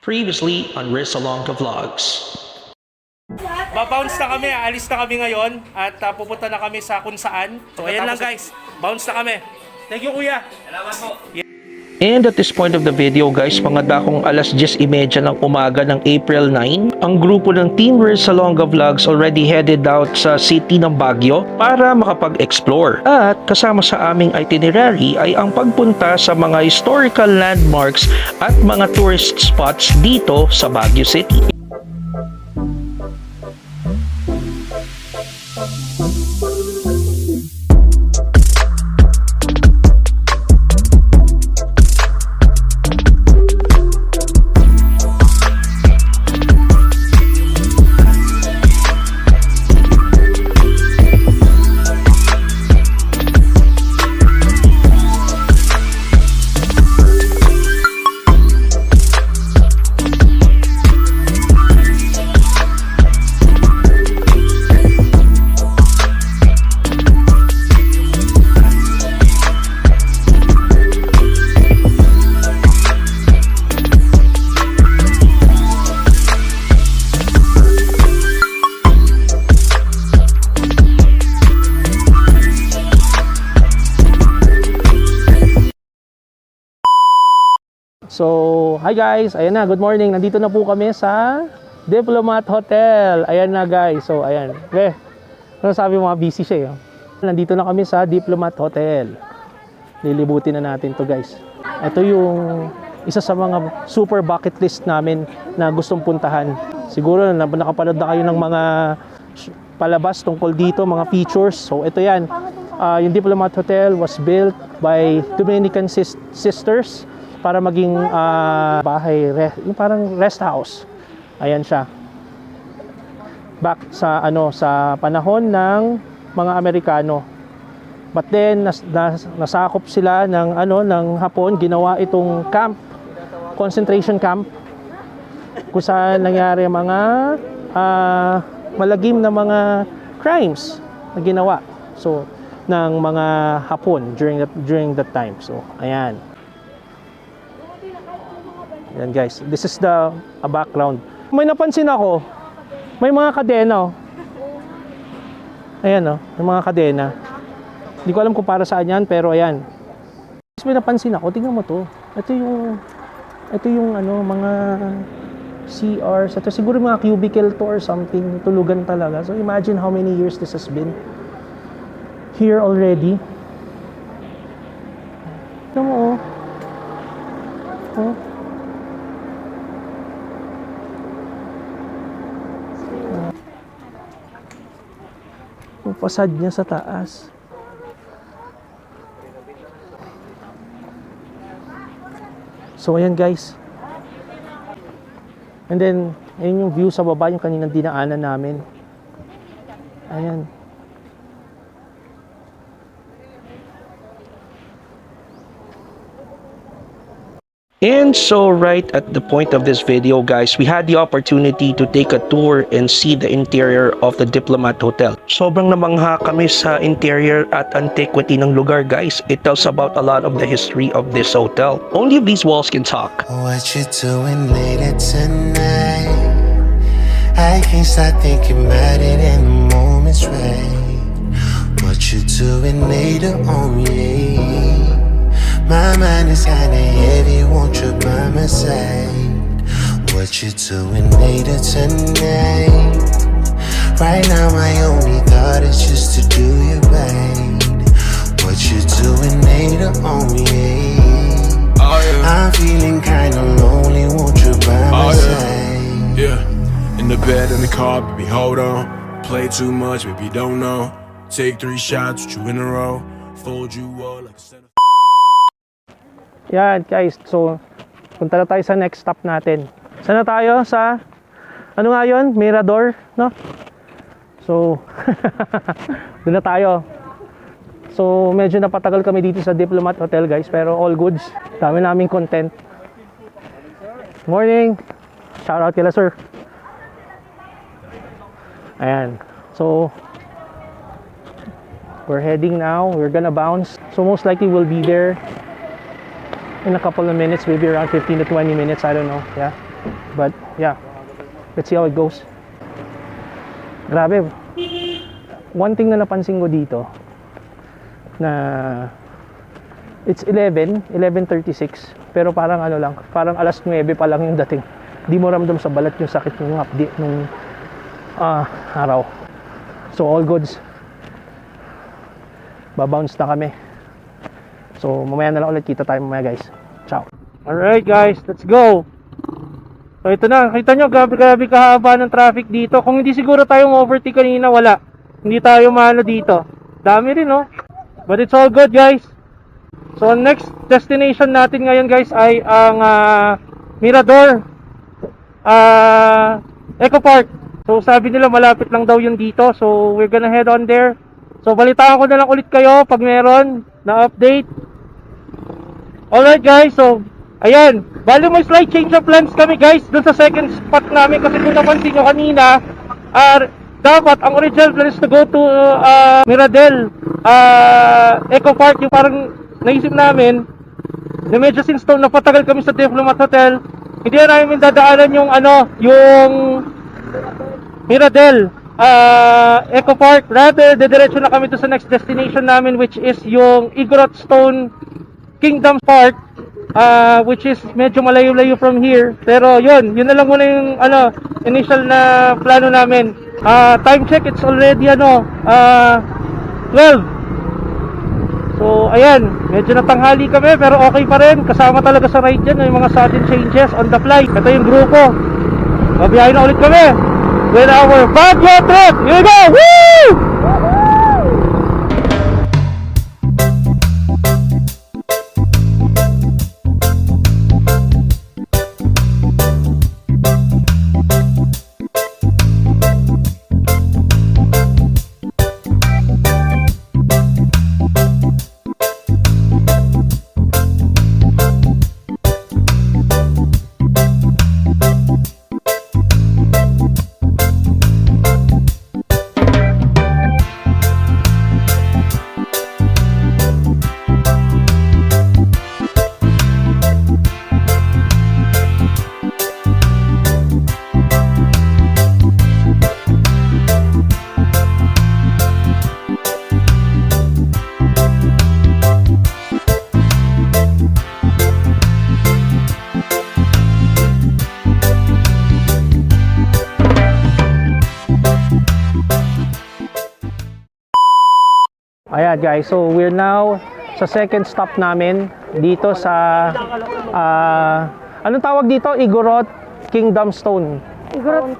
Previously on Rizalonga Vlogs. Babounce na kami, alis na kami ngayon at pupunta na kami sa kung saan. So ayan lang guys, bounce na kami. Thank you kuya. Salamat po. And at this point of the video guys, mga dakong alas 10:30 ng umaga ng April 9, ang grupo ng Team Rizalonga Vlogs already headed out sa city ng Baguio para makapag-explore. At kasama sa aming itinerary ay ang pagpunta sa mga historical landmarks at mga tourist spots dito sa Baguio City. So, hi guys, ayan na, good morning. Nandito na po kami sa Diplomat Hotel. Ayan na guys, so ayan. Ano sabi mo, busy siya eh. Nandito na kami sa Diplomat Hotel. Lilibutin na natin to guys. Ito yung isa sa mga super bucket list namin na gustong puntahan. Siguro na nakapanood na kayo ng mga palabas tungkol dito, mga features. So ito yan, yung Diplomat Hotel was built by Dominican sisters para maging bahay, yung parang rest house. Ayan siya. Back sa sa panahon ng mga Amerikano. But then nasakop sila ng ng Hapon, ginawa itong camp, concentration camp, kung saan nangyari mga malagim na mga crimes na ginawa ng mga Hapon during that time. So ayan. Yan guys, this is the background. May napansin ako, may mga kadena. Ayan may mga kadena. Hindi ko alam kung para saan yan, pero ayan. May napansin ako, tingnan mo to. Ito yung mga CRs. Ito siguro mga cubicle to or something. Tulugan talaga. So imagine how many years this has been here already. Tingnan mo yung facade niya sa taas. So ayan guys. And then ayun yung view sa baba, yung kaninang dinaanan namin. Ayan. And so right at the point of this video guys, we had the opportunity to take a tour and see the interior of the Diplomat Hotel. Sobrang namangha kami sa interior at antiquity ng lugar guys. It tells about a lot of the history of this hotel. Only these walls can talk. What you doing later tonight? I can't stop thinking about it and the moment's right. What you doing later on me? My mind is kinda heavy, won't you by my side? What you doing later tonight? Right now my only thought is just to do you right. What you doing later on me? Oh, yeah. I'm feeling kinda lonely, won't you by my side? Yeah, in the bed, in the car, baby, hold on. Play too much, baby, don't know. Take 3 shots with you in a row. Fold you all like a center. Yan guys, so punta na tayo sa next stop natin. Saan na tayo? Sa ano nga yun? Mirador, no? So doon na tayo. So medyo napatagal kami dito sa Diplomat Hotel guys, pero all goods. Dami naming content. Morning. Shout out kila sir. Ayan. So we're heading now. We're gonna bounce. So most likely we'll be there in a couple of minutes, maybe around 15 to 20 minutes, I don't know. Yeah. But yeah, let's see how it goes. Grabe. One thing na napansin ko dito na it's 11:36 pero parang ano lang, parang alas 9 pa lang yung dating. Di mo ramdam sa balat yung sakit ng update nung araw. So all goods. Babounce na kami. So mamaya na lang ulit, kita tayo mamaya guys. Ciao. Alright guys, let's go. So ito na, kita nyo, grabe kahaba ng traffic dito. Kung hindi siguro tayo overtake kanina, wala. Hindi tayo maano dito. Dami rin, no? But it's all good, guys. So ang next destination natin ngayon, guys, ay ang Mirador Eco Park. So sabi nila malapit lang daw yun dito. So we're gonna head on there. So balitaan ko na lang ulit kayo pag meron na update. Alright guys, so ayan, bali may slight change of plans kami guys dun sa second spot namin. Kasi kung napansin nyo kanina, dapat ang original plan is to go to Miradel Eco Park. Yung parang naisip namin na medyo since napatagal kami sa Diplomat Hotel, hindi na namin dadaanan yung yung Miradel Eco Park. Rather, dediretso na kami to sa next destination namin, which is yung Igorot Stone Kingdom Park, which is medyo malayo-layo from here. Pero yun na lang muna yung initial na plano namin. Time check, it's already 12. So ayan, medyo natanghali kami pero okay pa rin. Kasama talaga sa ride yan yung mga sudden changes on the fly. Ito yung grupo. Babiyahin na ulit kami with our Baguio trip. Here we go! Woo! Ayan guys, so we're now sa second stop namin dito sa anong tawag dito? Igorot Kingdom Stone. Igorot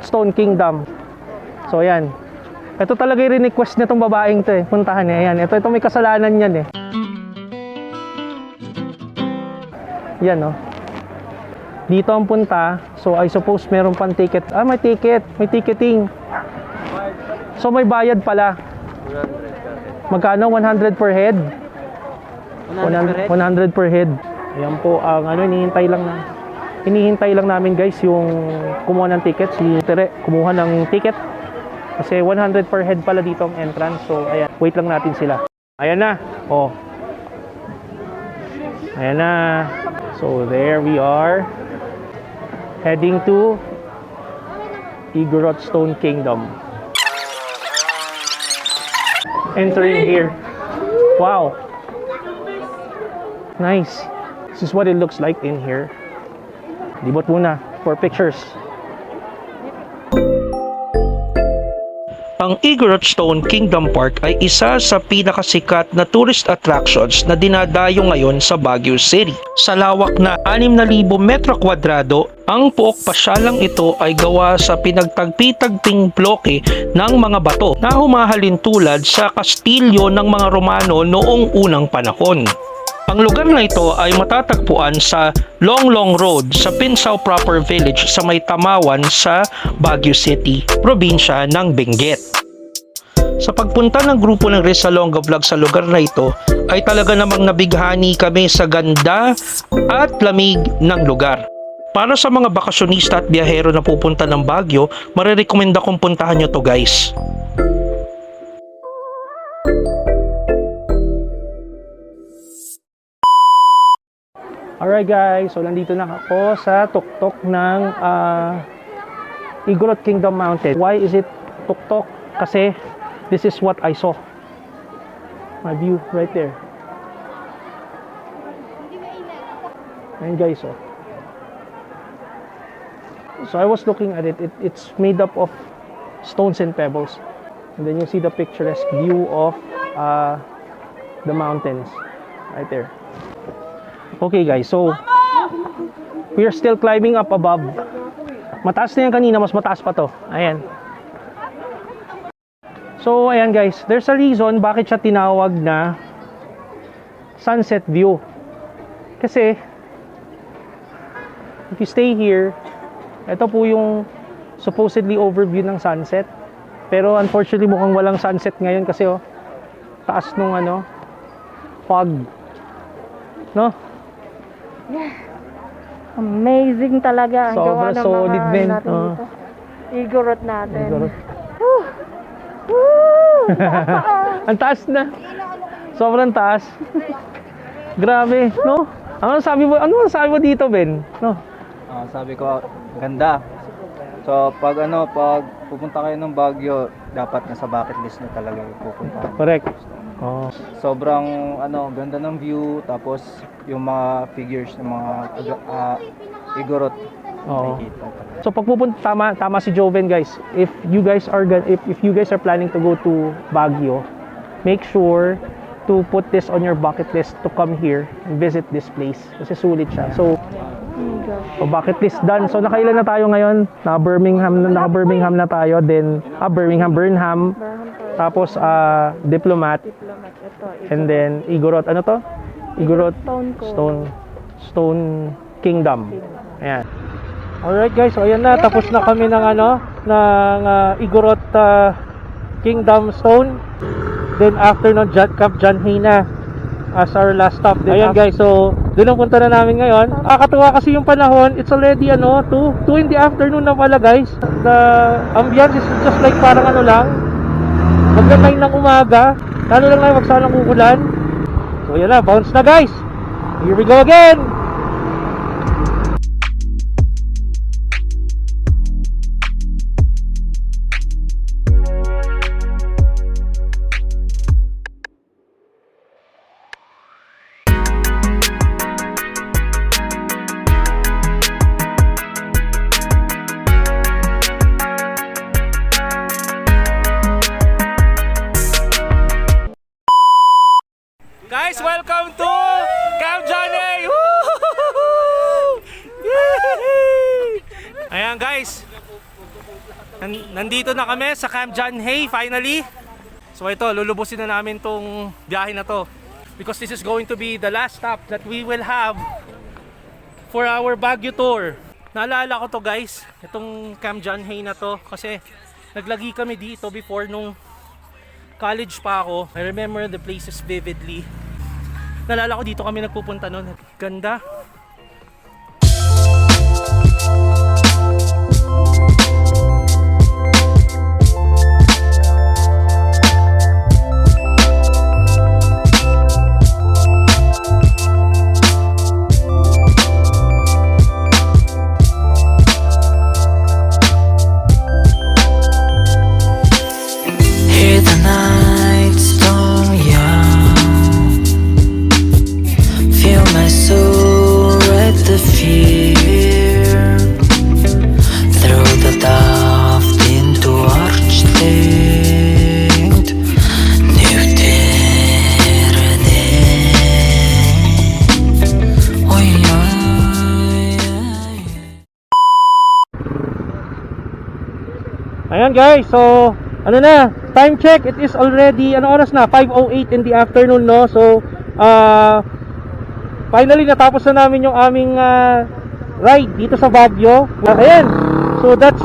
Stone Kingdom. So ayan. Ito talaga yung request nitong babaeng to puntahan niya. Ayan, ito may kasalanan yan Yan Dito ang punta. So I suppose meron pang ticket. May ticket. May ticketing. So may bayad pala. Magkano? 100 per head? 100 per head. Ayan po ang hinihintay lang namin guys yung kumuha ng ticket. Si Tere kumuha ng ticket. Kasi 100 per head pala dito ang entrance. So ayan, wait lang natin sila. Ayan na. Ayan na. So there we are. Heading to Igorot Stone Kingdom. Entering here. Wow. Nice. This is what it looks like in here. Libot muna for pictures. Ang Igorot Stone Kingdom Park ay isa sa pinakasikat na tourist attractions na dinadayo ngayon sa Baguio City. Sa lawak na 6,000 metro kwadrado, ang puok pasyalang ito ay gawa sa pinagtagpi-tagping bloke ng mga bato na humahalin tulad sa kastilyo ng mga Romano noong unang panahon. Ang lugar na ito ay matatagpuan sa Longlong Road sa Pinsao Proper Village sa may Tamawan sa Baguio City, probinsya ng Benguet. Sa pagpunta ng grupo ng Resalonga Vlog sa lugar na ito ay talaga namang nabighani kami sa ganda at lamig ng lugar. Para sa mga bakasyonista at biyahero na pupunta ng Baguio, marirekomenda kong puntahan nyo to guys. Alright guys, so nandito na ako sa tuktok ng Igorot Kingdom Mountain. Why is it tuktok? Kasi this is what I saw. My view right there. Ayan guys, oh. So I was looking at it. It's made up of stones and pebbles. And then you see the picturesque view of the mountains right there. Okay guys, so we are still climbing up above. Mataas na yan kanina, mas mataas pa to. Ayan. So ayan guys, there's a reason bakit siya tinawag na sunset view. Kasi if you stay here, ito po yung supposedly overview ng sunset. Pero unfortunately mukhang walang sunset ngayon kasi oh, taas nung ano, fog. No? Yeah. Amazing talaga ang gawa Sobrang ng solid, mga Ben. natin dito. Igorot natin. Igorot. Woo! Woo! Ang taas na. Sobrang taas. Grabe, no? Ano sabi mo dito, Ben? No? Sabi ko, ganda. So, pag pupunta kayo ng Baguio, dapat nasa bucket list nyo talaga yung pupuntahan. Correct. Oh. Sobrang ganda ng view, tapos yung mga figures ng mga Igorot. Oo. Nakikita talaga. So pag pupunta, tama si Joven guys. If you guys are planning to go to Baguio, make sure to put this on your bucket list to come here and visit this place kasi sulit siya. So bucket list done. So nakailan na tayo ngayon? Naka-Birmingham na tayo, then Burnham, tapos Diplomat, and then Igorot. Ano to? Igorot Stone Kingdom. Ayan. Alright guys, so ayan na, tapos na kami ng Igorot Kingdom Stone. Then after no, Camp John Hay na as our last stop. Then, ayan guys, so doon ang punta na namin ngayon. Nakakatuwa kasi yung panahon, it's already 2 in the afternoon na pala guys. The ambiance is just like parang mag-9 ng umaga. Lalo lang na magsanang uulan. So ayan na, bounce na guys. Here we go again. Guys, welcome to Camp John Hay! Woo! Yay! Ayan guys, nandito na kami sa Camp John Hay finally. So ito, lulubusin na namin tong biyahe na to because this is going to be the last stop that we will have for our Baguio tour. Naalala ko to guys, itong Camp John Hay na to kasi naglagi kami dito before nung college pa ako. I remember the places vividly. Nalala ko dito kami nagpupunta noon. Ganda. Hear the night storm young, feel my soul at the fear, throw the daft into archlight, nökterne. Oj, oj, oj. Ayan guys, so ano na, time check, it is already, ano oras na? 5:08 in the afternoon, no? So, finally natapos na namin yung aming ride dito sa Baguio. Ayan, so that's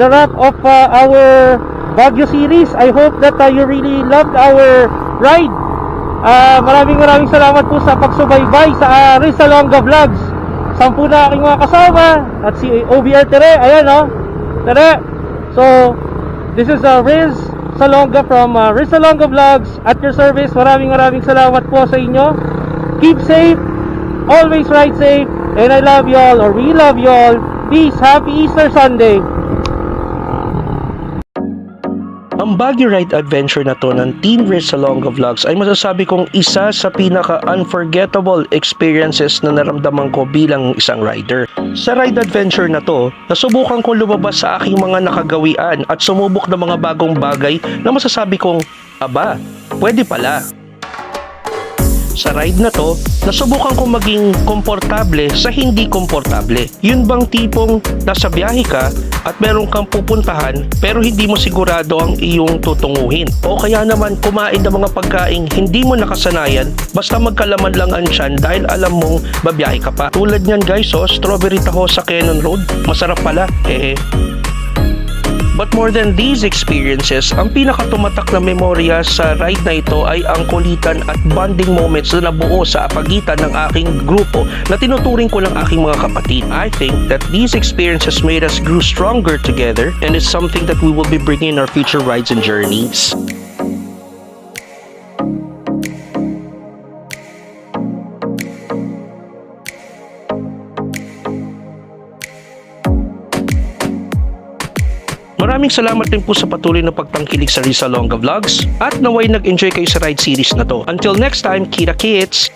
the wrap of our Baguio series. I hope that you really loved our ride. Maraming salamat po sa pagsubaybay sa Riz Salonga Vlogs. 10 na aking mga kasama at si OBR Tere, ayan no, Tere. So, this is Riz Salonga from Riz Salonga Vlogs at your service. Maraming salamat po sa inyo. Keep safe. Always ride safe. And I love y'all, or we love y'all. Peace. Happy Easter Sunday. Ang Baguio Ride Adventure na to ng Team Rizalonga Vlogs ay masasabi kong isa sa pinaka-unforgettable experiences na naramdaman ko bilang isang rider. Sa ride adventure na to, nasubukan ko lumabas sa aking mga nakagawian at sumubok ng mga bagong bagay na masasabi kong, aba, pwede pala. Sa ride na to, nasubukan kong maging komportable sa hindi komportable. Yun bang tipong nasa biyahe ka at meron kang pupuntahan pero hindi mo sigurado ang iyong tutunguhin. O kaya naman kumain ng mga pagkaing hindi mo nakasanayan basta magkalaman lang ang tiyan dahil alam mong babiyahe ka pa. Tulad niyan guys, strawberry taho sa Cannon Road. Masarap pala, But more than these experiences, ang pinakatumatak na memorya sa ride na ito ay ang kulitan at bonding moments na nabuo sa pagitan ng aking grupo na tinuturing ko ng aking mga kapatid. I think that these experiences made us grow stronger together and is something that we will be bringing in our future rides and journeys. Maraming salamat din po sa patuloy na pagtangkilik sa Rizalonga Vlogs at naway nag-enjoy kayo sa ride series na to. Until next time, kita kits!